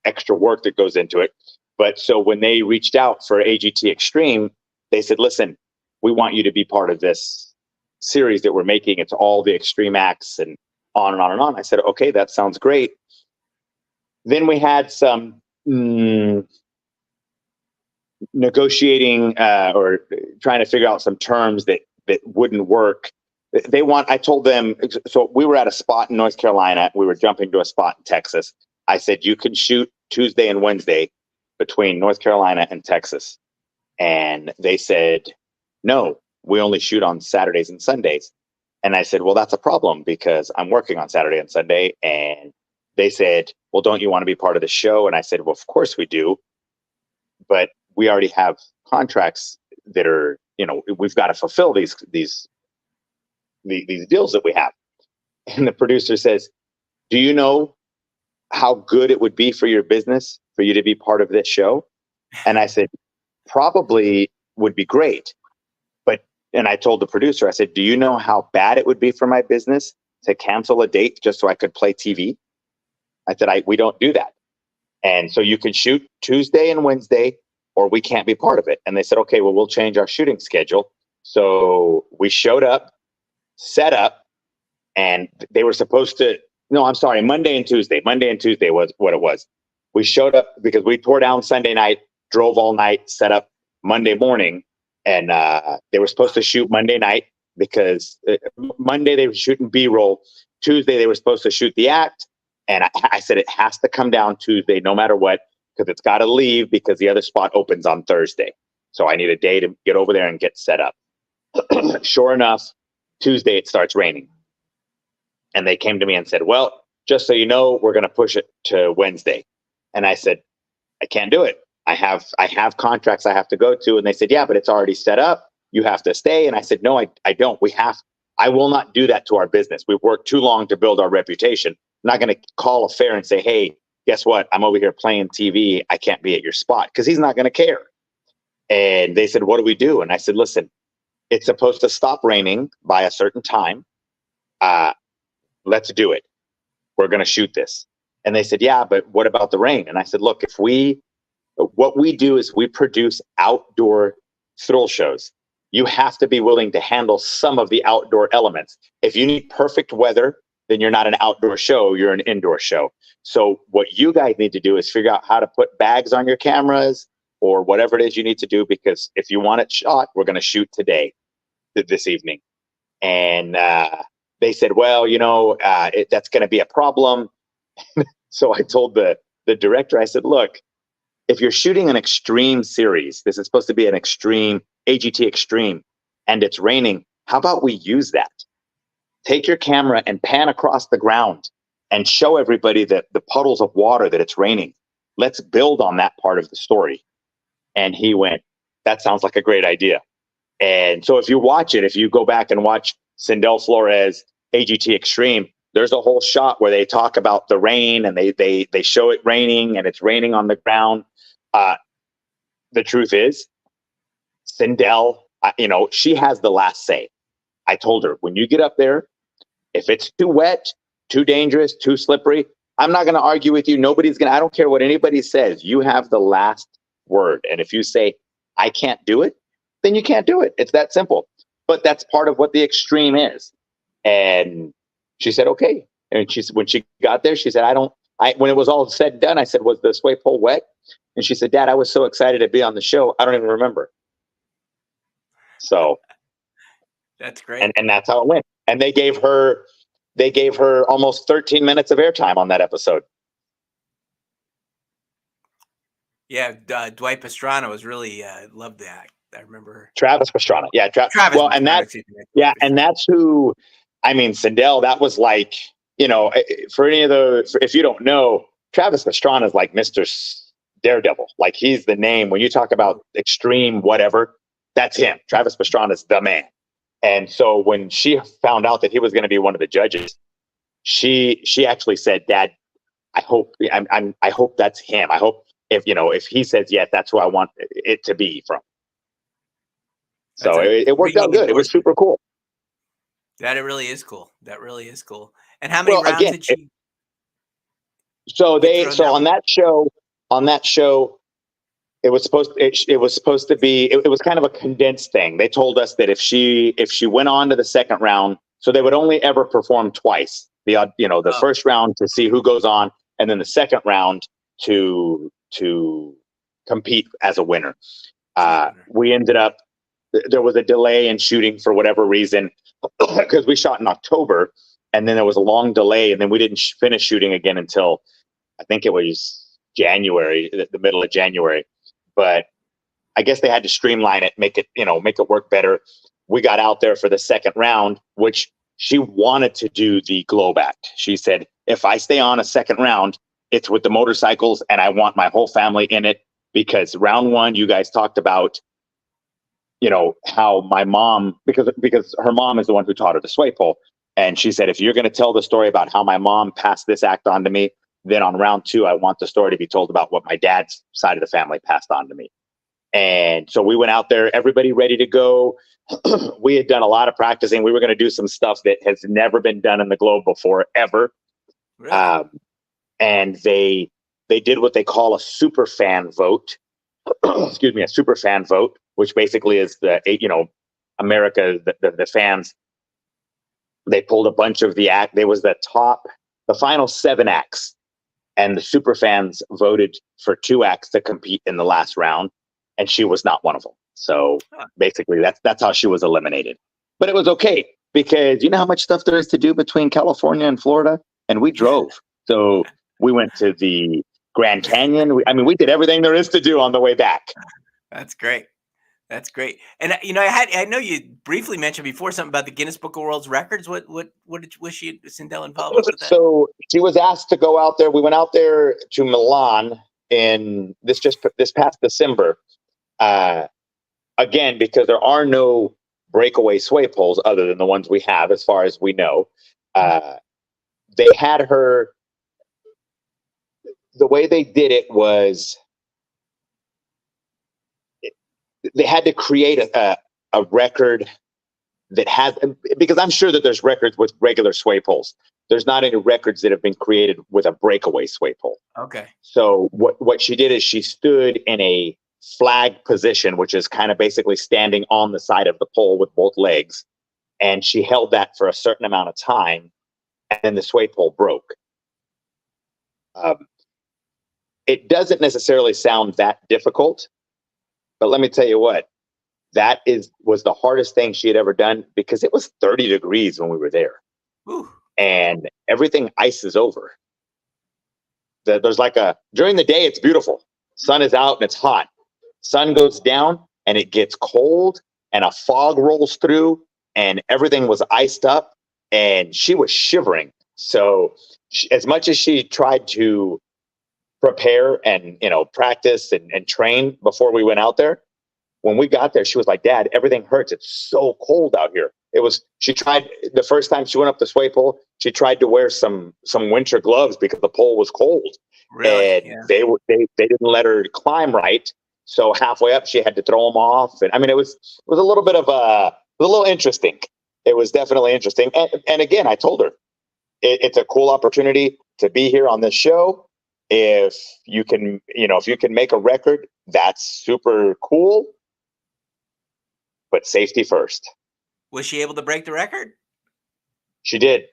extra work that goes into it. But so when they reached out for AGT Extreme, they said, listen, we want you to be part of this series that we're making. It's all the extreme acts and on and on and on. I said, okay, that sounds great. Then we had some negotiating or trying to figure out some terms that wouldn't work. I told them, so we were at a spot in North Carolina. We were jumping to a spot in Texas. I said, you can shoot Tuesday and Wednesday between North Carolina and Texas. And they said, no, we only shoot on Saturdays and Sundays. And I said, well, that's a problem because I'm working on Saturday and Sunday. And they said, well, don't you want to be part of the show? And I said, well, of course we do. But we already have contracts that are, we've got to fulfill these deals that we have. And the producer says, do you know how good it would be for your business for you to be part of this show? And I said, probably would be great. And I told the producer, I said, do you know how bad it would be for my business to cancel a date just so I could play TV? I said, we don't do that. And so you can shoot Tuesday and Wednesday, or we can't be part of it. And they said, okay, well, we'll change our shooting schedule. So we showed up, set up, and they were supposed to, no, I'm sorry, Monday and Tuesday was what it was. We showed up because we tore down Sunday night, drove all night, set up Monday morning. And they were supposed to shoot Monday night because Monday they were shooting B-roll. Tuesday they were supposed to shoot the act. And I said, it has to come down Tuesday no matter what, because it's got to leave because the other spot opens on Thursday. So I need a day to get over there and get set up. Sure enough, Tuesday it starts raining. And they came to me and said, well, just so you know, we're going to push it to Wednesday. And I said, I can't do it. I have contracts I have to go to. And they said, yeah, but it's already set up. You have to stay. And I said, no, I don't. I will not do that to our business. We've worked too long to build our reputation. I'm not going to call a fair and say, hey, guess what? I'm over here playing TV. I can't be at your spot, because he's not going to care. And they said, what do we do? And I said, listen, it's supposed to stop raining by a certain time. Let's do it. We're going to shoot this. And they said, yeah, but what about the rain? And I said, look, what we do is we produce outdoor thrill shows. You have to be willing to handle some of the outdoor elements. If you need perfect weather, then you're not an outdoor show, you're an indoor show. So what you guys need to do is figure out how to put bags on your cameras or whatever it is you need to do, because if you want it shot, we're going to shoot today, this evening. And they said, well, that's going to be a problem. So I told the director, I said, look, if you're shooting an extreme series, this is supposed to be an extreme, AGT Extreme, and it's raining, how about we use that? Take your camera and pan across the ground and show everybody that the puddles of water that it's raining. Let's build on that part of the story. And he went, that sounds like a great idea. And so if you go back and watch Sindel Flores AGT Extreme, there's a whole shot where they talk about the rain and they show it raining and it's raining on the ground. The truth is, Sindel, she has the last say. I told her, when you get up there, if it's too wet, too dangerous, too slippery, I'm not going to argue with you. I don't care what anybody says. You have the last word. And if you say, I can't do it, then you can't do it. It's that simple. But that's part of what the extreme is. And she said, okay. And when she got there, she said, when it was all said and done, I said, was the sway pole wet? And she said, Dad, I was so excited to be on the show, I don't even remember. So that's great. And that's how it went. And they gave her almost 13 minutes of airtime on that episode. Yeah, Dwight Pastrana was really loved the act. I remember her. Travis Pastrana. Yeah, Travis. Well, and that's who, Sindel, that was like, for any of those, if you don't know, Travis Pastrana is like Mr. Daredevil. Like he's the name when you talk about extreme whatever. That's him. Travis Pastrana is the man. And so when she found out that he was going to be one of the judges, she actually said, "Dad, I hope I hope that's him. I hope if he says yes, that's who I want it to be from." So it worked out good. It was super cool. That it really is cool. That really is cool. And how many rounds again, did she? So on that show, it was supposed to be. It was kind of a condensed thing. They told us that if she went on to the second round, so they would only ever perform twice. The first round to see who goes on, and then the second round to compete as a winner. We ended up, there was a delay in shooting for whatever reason, because we shot in October, and then there was a long delay, and then we didn't finish shooting again until I think it was January, the middle of January. But I guess they had to streamline it, make it work better. We got out there for the second round, which she wanted to do the Globe Act. She said, if I stay on a second round, it's with the motorcycles, and I want my whole family in it, because round one, you guys talked about, how my mom, because her mom is the one who taught her the sway pole. And she said, if you're going to tell the story about how my mom passed this act on to me, then on round two, I want the story to be told about what my dad's side of the family passed on to me. And so we went out there, everybody ready to go. We had done a lot of practicing. We were going to do some stuff that has never been done in the Globe before, ever. Really? And they did what they call a super fan vote. Excuse me, a super fan vote, which basically is America, the fans. They pulled a bunch of the act. There was the final 7 acts, and the super fans voted for 2 acts to compete in the last round, and she was not one of them. So basically, that's how she was eliminated. But it was okay, because you know how much stuff there is to do between California and Florida, and we drove. So we went to the Grand Canyon. We did everything there is to do on the way back. That's great. That's great. And I know you briefly mentioned before something about the Guinness Book of World Records. Was Sindel involved with that? So she was asked to go out there. We went out there to Milan in this past December. Again, because there are no breakaway sway poles other than the ones we have, as far as we know. They had her. The way they did it was, they had to create a record that has, because I'm sure that there's records with regular sway poles. There's not any records that have been created with a breakaway sway pole. Okay. So what she did is she stood in a flag position, which is kind of basically standing on the side of the pole with both legs. And she held that for a certain amount of time, and then the sway pole broke. It doesn't necessarily sound that difficult, but let me tell you what, that was the hardest thing she had ever done, because it was 30 degrees when we were there. Ooh. And everything ices over. There's during the day, it's beautiful. Sun is out and it's hot. Sun goes down and it gets cold, and a fog rolls through, and everything was iced up, and she was shivering. So as much as she tried to prepare and practice and train before we went out there, when we got there, she was like, "Dad, everything hurts. It's so cold out here." She tried, the first time she went up the sway pole, she tried to wear some winter gloves because the pole was cold. Really? And yeah. they didn't let her climb right. So halfway up, she had to throw them off. And it was a little bit of a little interesting. It was definitely interesting. And again, I told her, it's a cool opportunity to be here on this show. If you can make a record, that's super cool. But safety first. Was she able to break the record? She did.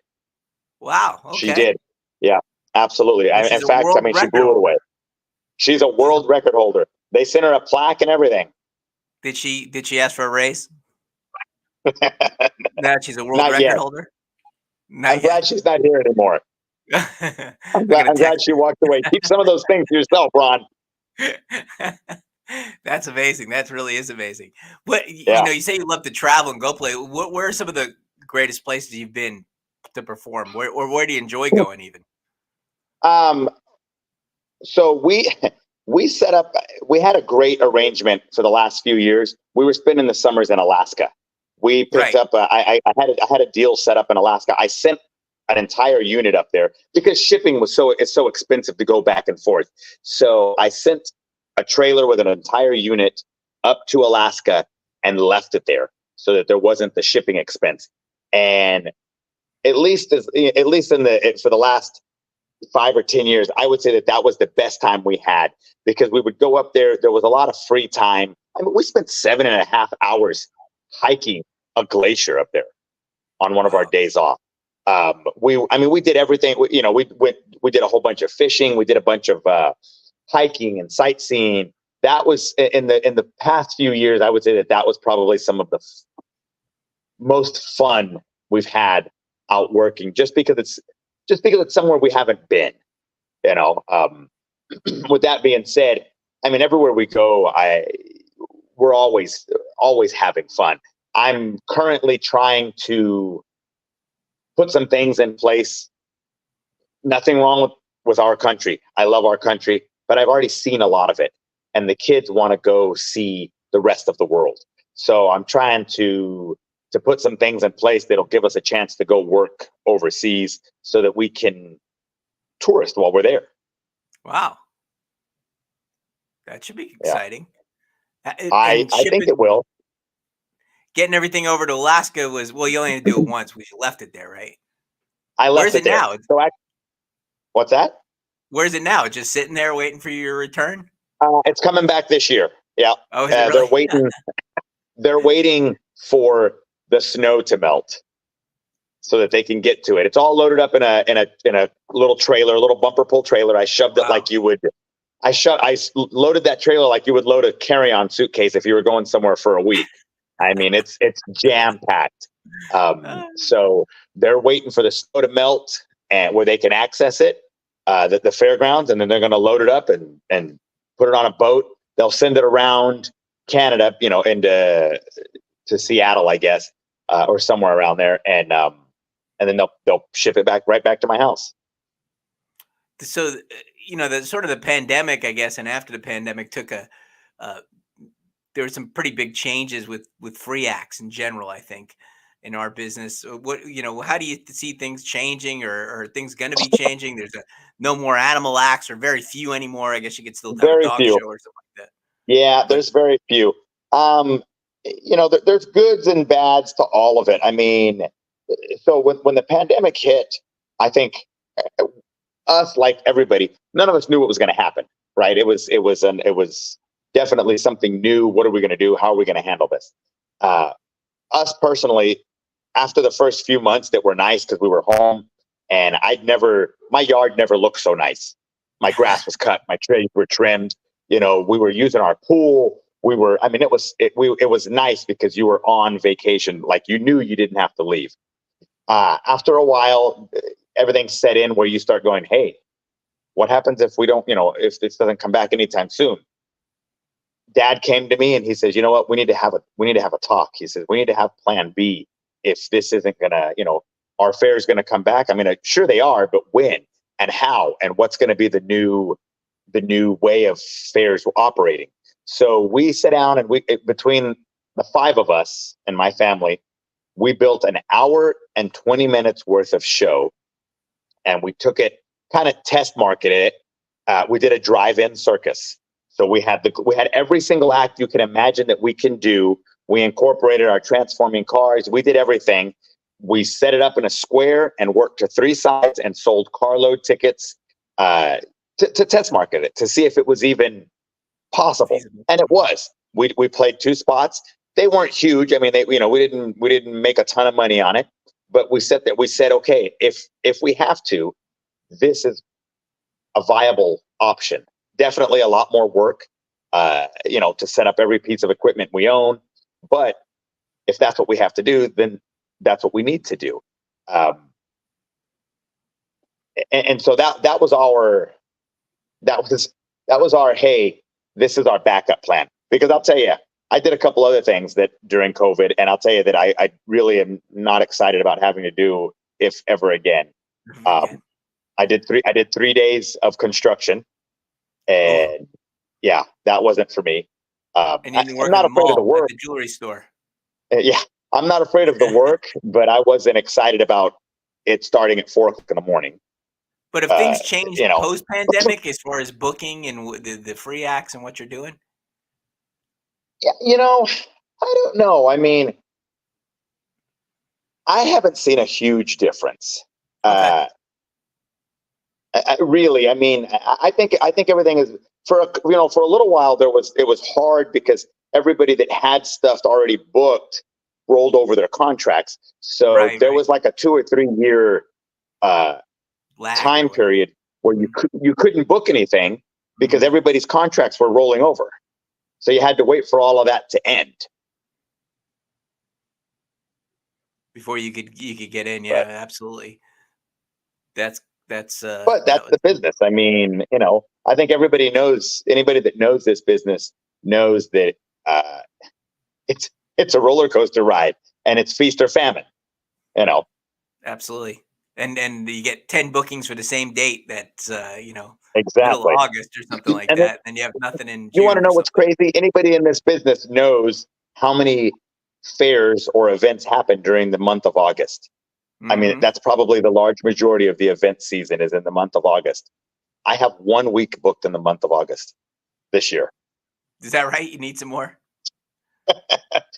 Wow. Okay. She did. Yeah, absolutely. In fact, she blew it away. She's a world record holder. They sent her a plaque and everything. Did she ask for a raise? Now she's a world record holder? I'm glad she's not here anymore. I'm glad she walked away. Keep some of those things to yourself, Ron. That's amazing. That really is amazing. But you say you love to travel and go play. Where are some of the greatest places you've been to perform? Where do you enjoy going even? So we set up. We had a great arrangement for the last few years. We were spending the summers in Alaska. We picked Right. up. I had a deal set up in Alaska. I sent an entire unit up there because shipping was it's so expensive to go back and forth. So I sent a trailer with an entire unit up to Alaska and left it there so that there wasn't the shipping expense. And at least for the last 5 or 10 years, I would say that that was the best time we had because we would go up there. There was a lot of free time. I mean, we spent 7.5 hours hiking a glacier up there on one of our Wow. days off. We did everything. We did a whole bunch of fishing. We did a bunch of hiking and sightseeing. That was in the past few years. I would say that that was probably some of the most fun we've had out working, just because it's somewhere we haven't been. You know. With that being said, I mean, everywhere we go, we're always having fun. I'm currently trying to put some things in place. Nothing wrong with our country. I love our country, but I've already seen a lot of it, and the kids want to go see the rest of the world. So I'm trying to put some things in place that'll give us a chance to go work overseas so that we can tourist while we're there. Wow. That should be Yeah, exciting. I And I think it will. getting everything over to Alaska was, well, you only had to do it once. We left it there, right? I Where's left it it there. now? What's that? Where's it now? Just sitting there waiting for your return? It's coming back this year. Yeah, Oh, is it they're really? waiting. They're waiting for the snow to melt so that they can get to it. It's all loaded up in a little trailer, a little bumper pull trailer. I shoved it Wow. like you would. Loaded that trailer like you would load a carry-on suitcase if you were going somewhere for a week. I mean, it's jam packed. Uh, So they're waiting for the snow to melt and where they can access it, the fairgrounds, and then they're going to load it up and put it on a boat. They'll send it around Canada, into to Seattle, I guess, or somewhere around there, and then they'll ship it right back to my house. so, the sort of the pandemic, I guess, and after the pandemic took uh, there were some pretty big changes with free acts in general, I think, in our business. How do you see things changing, or are things going to be changing? There's no more animal acts, or very few anymore. I guess you could still have a Very dog few. show or something like that. Yeah, But there's very few. There's goods and bads to all of it. I mean, so when the pandemic hit, I think us, like everybody, none of us knew what was going to happen. Right? It was definitely something new. What are we going to do? How are we going to handle this? Uh, Us personally, after the first few months that were nice because we were home, and my yard never looked so nice. My grass was cut, my trees were trimmed. We were using our pool. I mean, it was nice because you were on vacation, like you knew you didn't have to leave. After a while, everything set in where you start going, hey, what happens if we don't, if this doesn't come back anytime soon? Dad came to me and he says, you know what, we need to have a talk. He says, we need to have plan B if this isn't gonna, our fair is gonna come back. I mean, sure they are, but when and how and what's gonna be the new way of fairs operating. So we sat down and between the five of us and my family, we built an hour and 20 minutes worth of show, and we took it, kind of test marketed it. We did a drive-in circus. So we had every single act you can imagine that we can do. We incorporated our transforming cars. We did everything. We set it up in a square and worked to three sides and sold carload tickets to test market it to see if it was even possible. feasible. And it was. We played two spots. They weren't huge. I mean, we didn't make a ton of money on it, but we said, okay, if we have to, this is a viable option. Definitely a lot more work, to set up every piece of equipment we own. But if that's what we have to do, then that's what we need to do. And so that was our, hey, this is our backup plan. Because I'll tell you, I did a couple other things that during COVID, and I'll tell you that I really am not excited about having to do if ever again. Again. I did 3 days of construction. Oof. And yeah, that wasn't for me. And you didn't I'm work in not the afraid of the mall at work. the jewelry store. Yeah, I'm not afraid of the work, but I wasn't excited about it starting at 4 o'clock in the morning. But if things changed You know, post-pandemic as far as booking and the free acts and what you're doing? yeah, I don't know. I mean, I haven't seen a huge difference. Okay. Uh, really, I mean, I think everything is for a little while it was hard because everybody that had stuff already booked rolled over their contracts, so Right, there right. was like a 2 or 3 year uh, Lag time or whatever. period where Mhm, you couldn't book anything because mhm. everybody's contracts were rolling over, so you had to wait for all of that to end. Before you could get in, yeah, But absolutely. That's that's that was the business. I mean, I think everybody knows. Anybody that knows this business knows that uh, it's it's a roller coaster ride, and it's feast or famine. You know absolutely. And you get 10 bookings for the same date that's, middle of exactly. August or something like And then that, and you have nothing in you want to June or know what's something. crazy? Anybody in this business knows how many fairs or events happen during the month of August. I mean, Mhm. that's probably the large majority of the event season is in the month of August. I have 1 week booked in the month of August this year. Is that right? You need some more?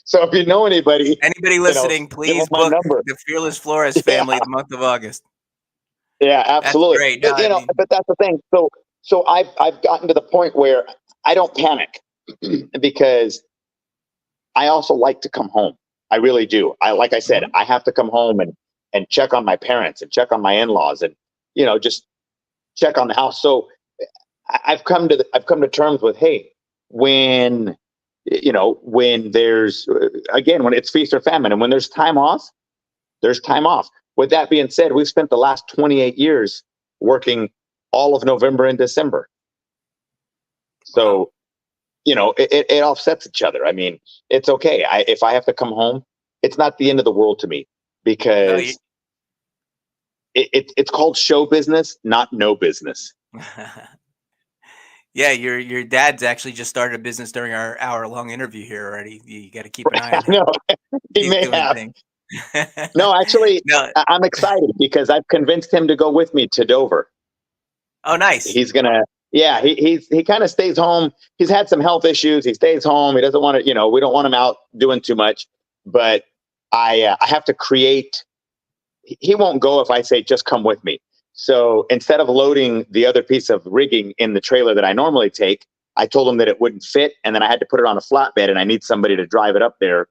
So if you know anybody, Anybody listening, give them please my book number. the Fearless Flores Yeah, family the month of August. yeah, That's absolutely. great. No, But I mean, but that's the thing. So I've gotten to the point where I don't panic because I also like to come home. I really do. Like I said, mhm. I have to come home and check on my parents and check on my in-laws and just check on the house. So I've come to terms with, hey, when when there's again, when it's feast or famine, and when there's time off, there's time off. With that being said, we've spent the last 28 years working all of November and December. Wow. So it offsets each other. I mean, it's okay. If I have to come home, it's not the end of the world to me No, you because it's called show business, not no business. Yeah, your dad's actually just started a business during our hour-long interview here already. You gotta keep an eye I on him. know he He's may doing have. things. No, actually, No. I'm excited because I've convinced him to go with me to Dover. Oh, nice. He's gonna, yeah, he kind of stays home. He's had some health issues. He stays home. He doesn't want to, we don't want him out doing too much. But I have to create. He won't go if I say just come with me. So instead of loading the other piece of rigging in the trailer that I normally take, I told him that it wouldn't fit, and then I had to put it on a flatbed, and I need somebody to drive it up there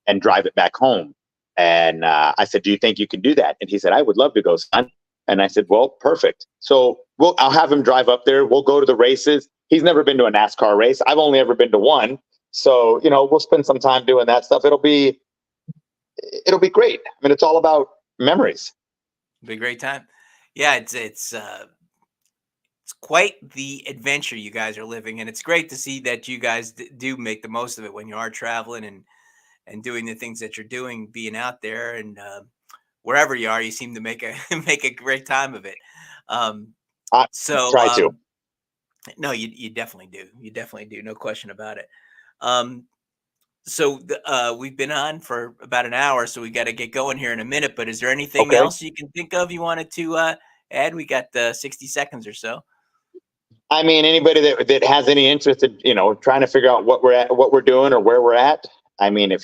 and drive it back home. And I said, "Do you think you can do that?" And he said, "I would love to go, son." And I said, "Well, perfect. So I'll have him drive up there. We'll go to the races. He's never been to a NASCAR race. I've only ever been to one. So we'll spend some time doing that stuff. It'll be great. I mean, it's all about memories. Be a great time. Yeah, it's quite the adventure you guys are living, and it's great to see that you guys do make the most of it when you are traveling and doing the things that you're doing, being out there and wherever you are, you seem to make a make a great time of it. Um, I so try to. no, you definitely do. You definitely do. No question about it. Um, we've been on for about an hour, so we got to get going here in a minute. But is there anything Okay. else you can think of you wanted to add? We got 60 seconds or so. I mean, anybody that has any interest in trying to figure out what we're doing, or where we're at. I mean, if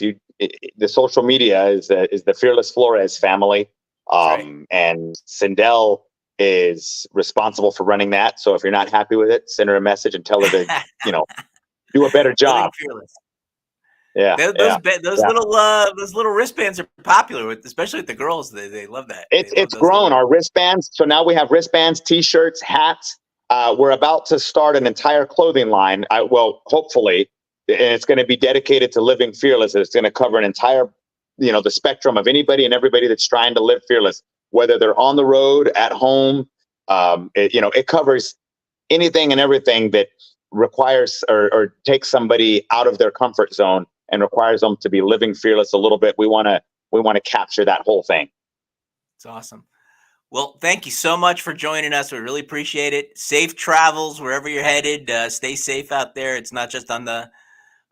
the social media is the Fearless Flores family, That's right. and Sindel is responsible for running that. So if you're not happy with it, send her a message and tell her to you know do a better Living job. fearless. Yeah, yeah, yeah. Those little wristbands are popular with, especially with the girls. They love that. They love It's those grown. little. Our wristbands. So now we have wristbands, T-shirts, hats. We're about to start an entire clothing line. Well, hopefully, and it's going to be dedicated to living fearless. It's going to cover an entire, the spectrum of anybody and everybody that's trying to live fearless, whether they're on the road, at home. It covers anything and everything that requires or takes somebody out of their comfort zone and requires them to be living fearless a little bit. We want to capture that whole thing. It's awesome. Well, thank you so much for joining us. We really appreciate it. Safe travels wherever you're headed. Stay safe out there. It's not just on the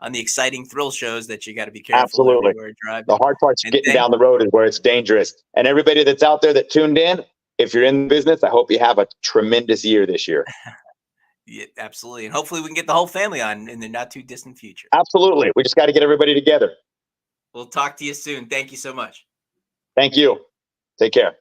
exciting thrill shows that you got to be careful Absolutely. everywhere The driving. hard part's And getting thank down the road is where it's dangerous. And everybody that's out there that tuned in, if you're in business, I hope you have a tremendous year this year. Yeah, absolutely. And hopefully we can get the whole family on in the not too distant future. Absolutely. We just got to get everybody together. We'll talk to you soon. Thank you so much. Thank you. Take care.